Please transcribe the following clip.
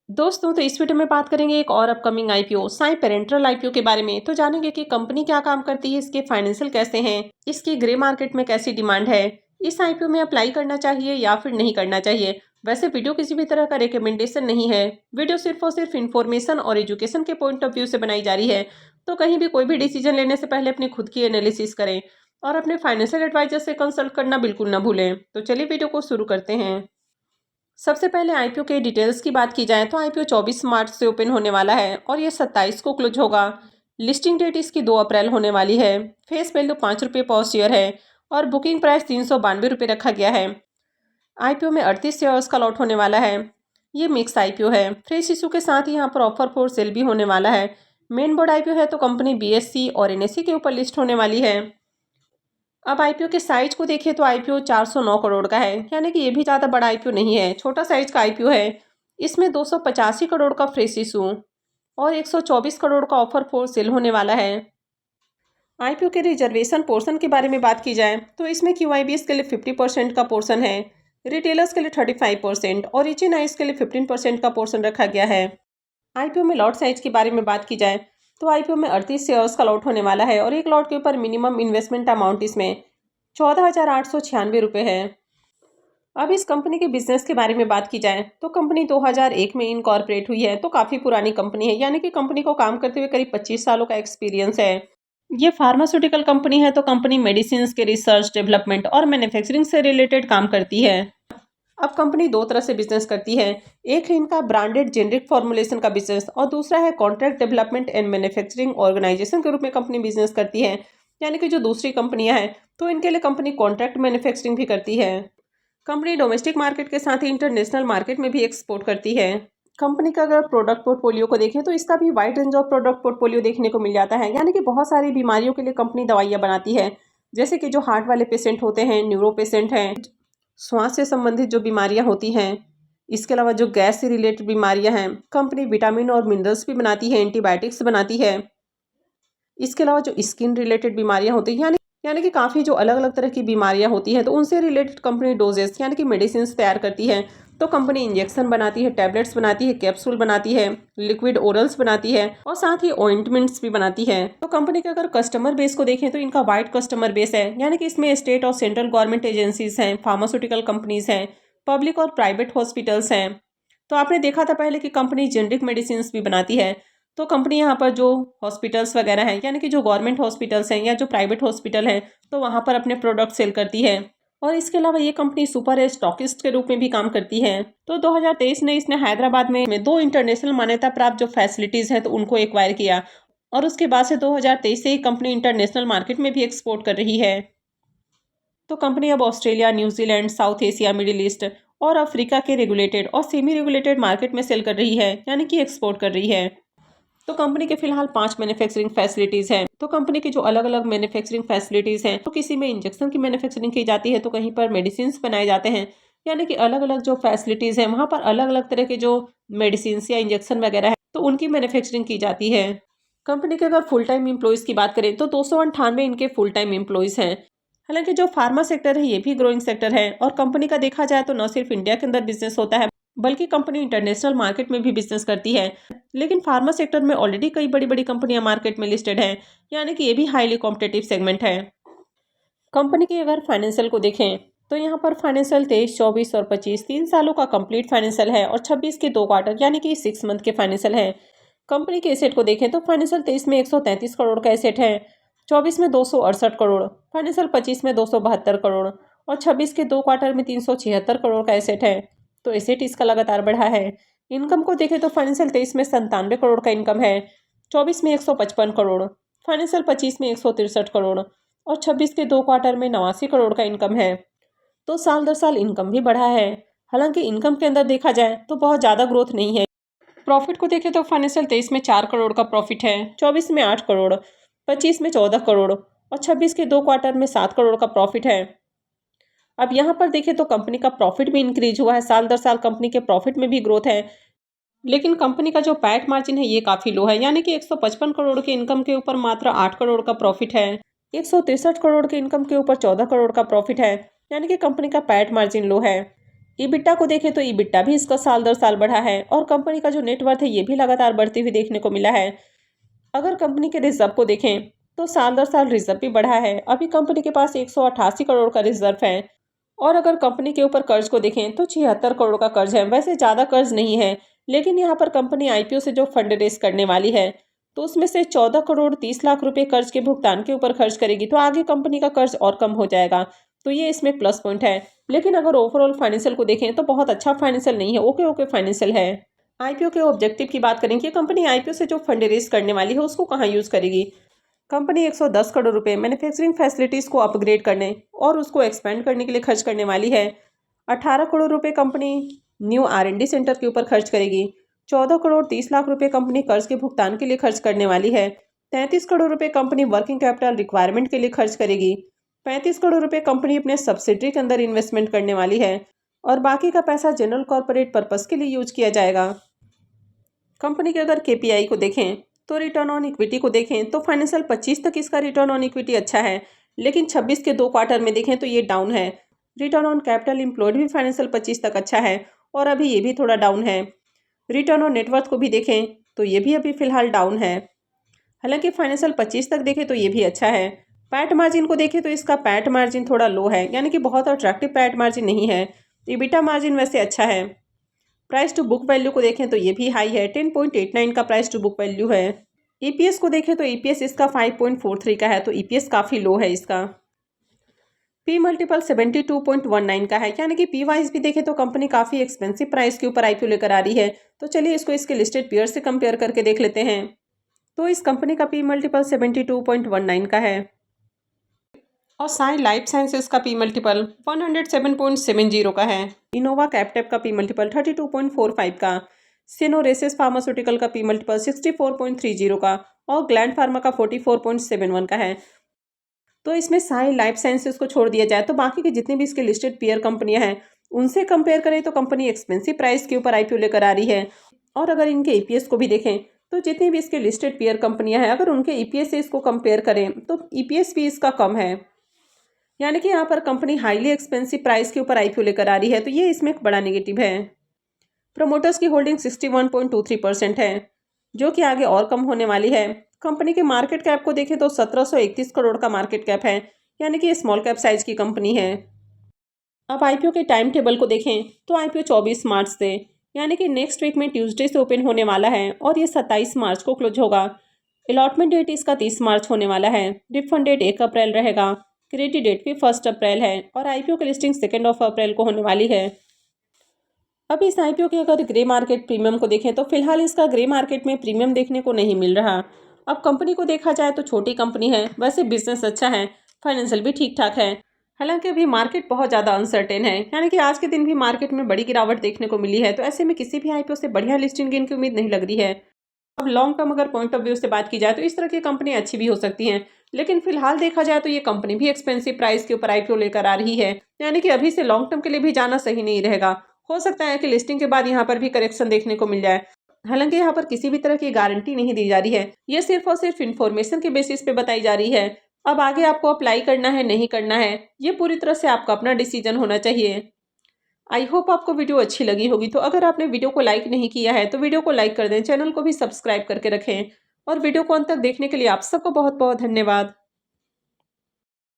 दोस्तों, तो इस वीडियो में बात करेंगे एक और upcoming IPO Sai parental IPO के बारे में। तो जानेंगे कि कंपनी क्या काम करती है, इसके फाइनेंशियल कैसे हैं, इसकी ग्रे मार्केट में कैसी डिमांड है, इस आईपीओ में अप्लाई करना चाहिए या फिर नहीं करना चाहिए। वैसे वीडियो किसी भी तरह का रिकमेंडेशन नहीं है। वीडियो सिर्फ और सिर्फ इन्फॉर्मेशन और एजुकेशन के पॉइंट ऑफ व्यू से बनाई जा रही है। तो कहीं भी कोई भी डिसीजन लेने से पहले अपनी खुद की एनालिसिस करें और अपने फाइनेंशियल एडवाइजर से कंसल्ट करना बिल्कुल ना भूलें। तो चलिए वीडियो को शुरू करते हैं। सबसे पहले आईपीओ के डिटेल्स की बात की जाए तो आईपीओ 24 मार्च से ओपन होने वाला है और ये 27 को क्लोज होगा। लिस्टिंग डेट इसकी 2 अप्रैल होने वाली है। फेस वैल्यू 5 रुपये पर शेयर है और बुकिंग प्राइस 392 रुपये रखा गया है। आईपीओ में 38 शेयर्स का लॉट होने वाला है। ये मिक्स आईपीओ है। फ्रेश इशू के साथ ही यहाँ पर ऑफर फॉर सेल भी होने वाला है। मेन बोर्ड आईपीओ है तो कंपनी बीएससी और एनएससी के ऊपर लिस्ट होने वाली है। अब आईपीओ के साइज को देखिए तो आईपीओ 409 करोड़ का है, यानी कि ये भी ज़्यादा बड़ा आईपीओ नहीं है, छोटा साइज का आईपीओ है। इसमें 285 करोड़ का फ्रेश इशू और 124 करोड़ का ऑफर फॉर सेल होने वाला है। आईपीओ के रिजर्वेशन पोर्शन के बारे में बात की जाए तो इसमें क्यूआईबीएस के लिए 50% का पोर्शन है, रिटेलर्स के लिए 35% और एचएनआईज के लिए 15% का पोर्शन रखा गया है। आईपीओ में लॉट साइज के बारे में बात की जाए तो आईपीओ में 38 शेयर्स का लॉट होने वाला है और एक लॉट के ऊपर मिनिमम इन्वेस्टमेंट अमाउंट इसमें 14,896 रुपये है। अब इस कंपनी के बिजनेस के बारे में बात की जाए तो कंपनी 2001 में इनकॉर्पोरेट हुई है, तो काफ़ी पुरानी कंपनी है, यानी कि कंपनी को काम करते हुए करीब 25 सालों का एक्सपीरियंस है। ये फार्मास्यूटिकल कंपनी है, तो कंपनी मेडिसिन के रिसर्च डेवलपमेंट और मैन्युफैक्चरिंग से रिलेटेड काम करती है। अब कंपनी दो तरह से बिजनेस करती है। एक है इनका ब्रांडेड जेनरिक फॉर्मुलेशन का बिजनेस और दूसरा है contract development and manufacturing organisation के रूप में कंपनी बिजनेस करती है। यानी कि जो दूसरी कंपनियां हैं तो इनके लिए कंपनी कॉन्ट्रैक्ट मैन्युफैक्चरिंग भी करती है। कंपनी डोमेस्टिक मार्केट के साथ ही इंटरनेशनल मार्केट में भी एक्सपोर्ट करती है। कंपनी का अगर प्रोडक्ट पोर्टफोलियो को देखें तो इसका भी wide range of product portfolio देखने को मिल जाता है, यानी कि बहुत सारी बीमारियों के लिए कंपनी दवाइयाँ बनाती है। जैसे कि जो हार्ट वाले पेशेंट होते हैं, न्यूरो पेशेंट हैं, श्वास से संबंधित जो बीमारियां होती हैं, इसके अलावा जो गैस से रिलेटेड बीमारियां हैं, कंपनी विटामिन और मिनरल्स भी बनाती है, एंटीबायोटिक्स बनाती है। इसके अलावा जो स्किन रिलेटेड बीमारियां होती हैं, यानी कि काफ़ी जो अलग अलग तरह की बीमारियां होती हैं तो उनसे रिलेटेड कंपनी डोजेस यानी कि मेडिसिन तैयार करती है। तो कंपनी इंजेक्शन बनाती है, टैबलेट्स बनाती है, कैप्सूल बनाती है, लिक्विड ओरल्स बनाती है और साथ ही ऑइंटमेंट्स भी बनाती है। तो कंपनी के अगर कस्टमर बेस को देखें तो इनका वाइड कस्टमर बेस है, यानी कि इसमें स्टेट और सेंट्रल गवर्नमेंट एजेंसीज हैं, फार्मास्यूटिकल कंपनीज हैं, पब्लिक और प्राइवेट हॉस्पिटल्स हैं। तो आपने देखा था पहले कि कंपनी जेनरिक मेडिसिन भी बनाती है। तो कंपनी यहाँ पर जो हॉस्पिटल्स वगैरह हैं, यानी कि जो गवर्नमेंट हॉस्पिटल्स हैं या जो प्राइवेट हॉस्पिटल हैं, तो वहाँ पर अपने प्रोडक्ट सेल करती है। और इसके अलावा ये कंपनी सुपर स्टॉकिस्ट के रूप में भी काम करती है। तो 2023 में इसने हैदराबाद में 2 इंटरनेशनल मान्यता प्राप्त जो फैसिलिटीज़ हैं तो उनको एक्वायर किया और उसके बाद से 2023 से ही कंपनी इंटरनेशनल मार्केट में भी एक्सपोर्ट कर रही है। तो कंपनी अब Australia, New Zealand, south Asia, middle east और अफ्रीका के रेगुलेटेड और सेमी रेगुलेटेड मार्केट में सेल कर रही है, यानी कि एक्सपोर्ट कर रही है। तो कंपनी के फिलहाल 5 मैन्युफैक्चरिंग फैसिलिटीज हैं। तो कंपनी की जो अलग अलग मैन्युफैक्चरिंग फैसिलिटीज हैं, तो किसी में इंजेक्शन की मैन्युफैक्चरिंग की जाती है, तो कहीं पर मेडिसिन बनाए जाते हैं। यानी कि अलग अलग जो फैसिलिटीज हैं वहाँ पर अलग अलग तरह के जो मेडिसिन या इंजेक्शन वगैरह है तो उनकी मैन्युफैक्चरिंग की जाती है। कंपनी के अगर फुल टाइम एम्प्लॉयज़ की बात करें तो 298 इनके फुल टाइम एम्प्लॉयज़ हैं। हालांकि जो फार्मा सेक्टर है ये भी ग्रोइंग सेक्टर है और कंपनी का देखा जाए तो न सिर्फ इंडिया के अंदर बिजनेस होता है बल्कि कंपनी इंटरनेशनल मार्केट में भी बिजनेस करती है। लेकिन फार्मा सेक्टर में ऑलरेडी कई बड़ी बड़ी कंपनियां मार्केट में लिस्टेड हैं, यानी कि ये भी हाईली कॉम्पिटेटिव सेगमेंट है। कंपनी की अगर फाइनेंशियल को देखें तो यहाँ पर फाइनेंशियल 23, 24 और 25 3 सालों का कंप्लीट फाइनेंशियल है और 26 के 2 क्वार्टर यानी कि 6 मंथ के फाइनेंशियल है। कंपनी के एसेट को देखें तो फाइनेंशियल 23 में 133 करोड़ का एसेट है, 24 में 268 करोड़, फाइनेंशियल 25 में 272 करोड़ और 26 के 2 क्वार्टर में 376 करोड़ का एसेट है। तो एसेट इसका लगातार बढ़ा है। इनकम को देखें तो फाइनेंशियल 23 में 97 करोड़ का इनकम है, 24 में 155 करोड़, फाइनेंशियल 25 में 163 करोड़ और 26 के 2 क्वार्टर में 89 करोड़ का इनकम है। तो साल दर साल इनकम भी बढ़ा है। हालांकि इनकम के अंदर देखा जाए तो बहुत ज़्यादा ग्रोथ नहीं है। प्रॉफिट को देखें तो फाइनेंशियल 23 में 4 करोड़ का प्रॉफिट है, 24 में 8 करोड़, 25 में 14 करोड़ और 26 के 2 क्वार्टर में 7 करोड़ का प्रॉफिट है। अब यहाँ पर देखें तो कंपनी का प्रॉफिट भी इंक्रीज हुआ है, साल दर साल कंपनी के प्रॉफिट में भी ग्रोथ है। लेकिन कंपनी का जो पैट मार्जिन है ये काफ़ी लो है, यानी कि 155 करोड़ के इनकम के ऊपर मात्र 8 करोड़ का प्रॉफिट है, 163 करोड़ के इनकम के ऊपर 14 करोड़ का प्रॉफिट है, यानी कि कंपनी का पैट मार्जिन लो है। ईबिटा को देखें तो ईबिटा भी इसका साल दर साल बढ़ा है और कंपनी का जो नेटवर्थ है ये भी लगातार बढ़ते हुए देखने को मिला है। अगर कंपनी के रिजर्व को देखें तो साल दर साल रिजर्व भी बढ़ा है। अभी कंपनी के पास 188 करोड़ का रिजर्व है। और अगर कंपनी के ऊपर कर्ज को देखें तो 76 करोड़ का कर्ज है। वैसे ज़्यादा कर्ज नहीं है, लेकिन यहाँ पर कंपनी आईपीओ से जो फंड रेस करने वाली है तो उसमें से 14 करोड़ 30 लाख रुपए कर्ज के भुगतान के ऊपर खर्च करेगी, तो आगे कंपनी का कर्ज और कम हो जाएगा। तो ये इसमें प्लस पॉइंट है। लेकिन अगर ओवरऑल फाइनेंशियल को देखें तो बहुत अच्छा फाइनेंशियल नहीं है, ओके ओके फाइनेंशियल है। आईपीओ के ऑब्जेक्टिव की बात करें कि कंपनी आईपीओ से जो फंड रेज करने वाली है उसको कहाँ यूज़ करेगी। कंपनी 110 करोड़ रुपए मैन्युफैक्चरिंग फैसिलिटीज़ को अपग्रेड करने और उसको एक्सपेंड करने के लिए खर्च करने वाली है। 18 करोड़ रुपए कंपनी न्यू R&D सेंटर के ऊपर खर्च करेगी। 14 करोड़ 30 लाख रुपए कंपनी कर्ज के भुगतान के लिए खर्च करने वाली है। 33 करोड़ रुपए कंपनी वर्किंग कैपिटल रिक्वायरमेंट के लिए खर्च करेगी। 35 करोड़ रुपए कंपनी अपने सब्सिडरी के अंदर इन्वेस्टमेंट करने वाली है और बाकी का पैसा जनरल कॉर्पोरेट पर्पस के लिए यूज किया जाएगा। कंपनी के अगर KPI को देखें तो रिटर्न ऑन इक्विटी को देखें तो फाइनेंशियल 25 तक इसका रिटर्न ऑन इक्विटी अच्छा है, लेकिन 26 के 2 क्वार्टर में देखें तो ये डाउन है। रिटर्न ऑन कैपिटल एम्प्लॉयड भी फाइनेंशियल 25 तक अच्छा है और अभी ये भी थोड़ा डाउन है। रिटर्न ऑन नेटवर्थ को भी देखें तो ये भी अभी फिलहाल डाउन है। हालांकि फाइनेंशियल 25 तक देखें तो ये भी अच्छा है। पैट मार्जिन को देखें तो इसका पैट मार्जिन थोड़ा लो है, यानी कि बहुत अट्रैक्टिव पैट मार्जिन नहीं है। ईबिटा मार्जिन वैसे अच्छा है। प्राइस टू बुक वैल्यू को देखें तो ये भी हाई है, 10.89 का प्राइस टू बुक वैल्यू है। ईपीएस को देखें तो ईपीएस इसका 5.43 का है, तो ईपीएस काफ़ी लो है इसका। पी मल्टीपल 72.19 का है, यानी कि पी वाइज भी देखें तो कंपनी काफ़ी एक्सपेंसिव प्राइस के ऊपर आईपीओ लेकर आ रही है। तो चलिए इसको इसके लिस्टेड पीयर से कंपेयर करके देख लेते हैं। तो इस कंपनी का पी मल्टीपल 72.19 का है और साई लाइफ साइंसेज का पी मल्टीपल 107.70 का है। इनोवा कैप्टेप का पी मल्टीपल 32.45 का, सिनोरेसिस फार्मास्यूटिकल का पी मल्टीपल 64.30 का और ग्लैंड फार्मा का 44.71 का है। तो इसमें साई लाइफ साइंसेज को छोड़ दिया जाए तो बाकी के जितने भी इसके लिस्टेड पीयर कंपनियां हैं उनसे कंपेयर करें तो कंपनी एक्सपेंसिव प्राइस के ऊपर आईपीओ लेकर आ रही है। और अगर इनके ईपीएस को भी देखें तो जितनी भी इसके लिस्टेड पीयर कंपनियां हैं अगर उनके ईपीएस से इसको कंपेयर करें तो ईपीएस भी इसका कम है, यानी कि यहाँ पर कंपनी हाईली एक्सपेंसिव प्राइस के ऊपर आईपीओ लेकर आ रही है। तो ये इसमें एक बड़ा नेगेटिव है। प्रमोटर्स की होल्डिंग 61.23% है, जो कि आगे और कम होने वाली है। कंपनी के मार्केट कैप को देखें तो 1731 करोड़ का मार्केट कैप है, यानी कि स्मॉल कैप साइज की कंपनी है। अब आईपीओ के टाइम टेबल को देखें तो आईपीओ 24 मार्च से, यानी कि नेक्स्ट वीक में ट्यूसडे से ओपन होने वाला है और ये 27 मार्च को क्लोज होगा। अलॉटमेंट डेट इसका 30 मार्च होने वाला है। रिफंड डेट 1 अप्रैल रहेगा। क्रेडिट डेट भी 1 अप्रैल है और आईपीओ की लिस्टिंग 2 अप्रैल को होने वाली है। अब इस आईपीओ के अगर ग्रे मार्केट प्रीमियम को देखें तो फिलहाल इसका ग्रे मार्केट में प्रीमियम देखने को नहीं मिल रहा। अब कंपनी को देखा जाए तो छोटी कंपनी है, वैसे बिजनेस अच्छा है, फाइनेंशियल भी ठीक ठाक है। हालांकि अभी मार्केट बहुत ज़्यादा अनसर्टेन है, यानी कि आज के दिन भी मार्केट में बड़ी गिरावट देखने को मिली है। तो ऐसे में किसी भी आईपीओ से बढ़िया लिस्टिंग गेन की उम्मीद नहीं लग रही है। अब लॉन्ग टर्म अगर पॉइंट ऑफ व्यू से बात की जाए तो इस तरह की कंपनी अच्छी भी हो सकती हैं, लेकिन फिलहाल देखा जाए तो ये कंपनी भी एक्सपेंसिव प्राइस के ऊपर आईपीओ लेकर आ रही है, यानी कि अभी से लॉन्ग टर्म के लिए भी जाना सही नहीं रहेगा। हो सकता है कि लिस्टिंग के बाद यहाँ पर भी करेक्शन देखने को मिल जाए। हालांकि यहाँ पर किसी भी तरह की गारंटी नहीं दी जा रही है, ये सिर्फ और सिर्फ इन्फॉर्मेशन के बेसिस पे बताई जा रही है। अब आगे आपको अप्लाई करना है नहीं करना है ये पूरी तरह से आपका अपना डिसीजन होना चाहिए। आई होप आपको वीडियो अच्छी लगी होगी। तो अगर आपने वीडियो को लाइक नहीं किया है तो वीडियो को लाइक कर दें, चैनल को भी सब्सक्राइब करके रखें और वीडियो को अंत तक देखने के लिए आप सबको बहुत बहुत धन्यवाद।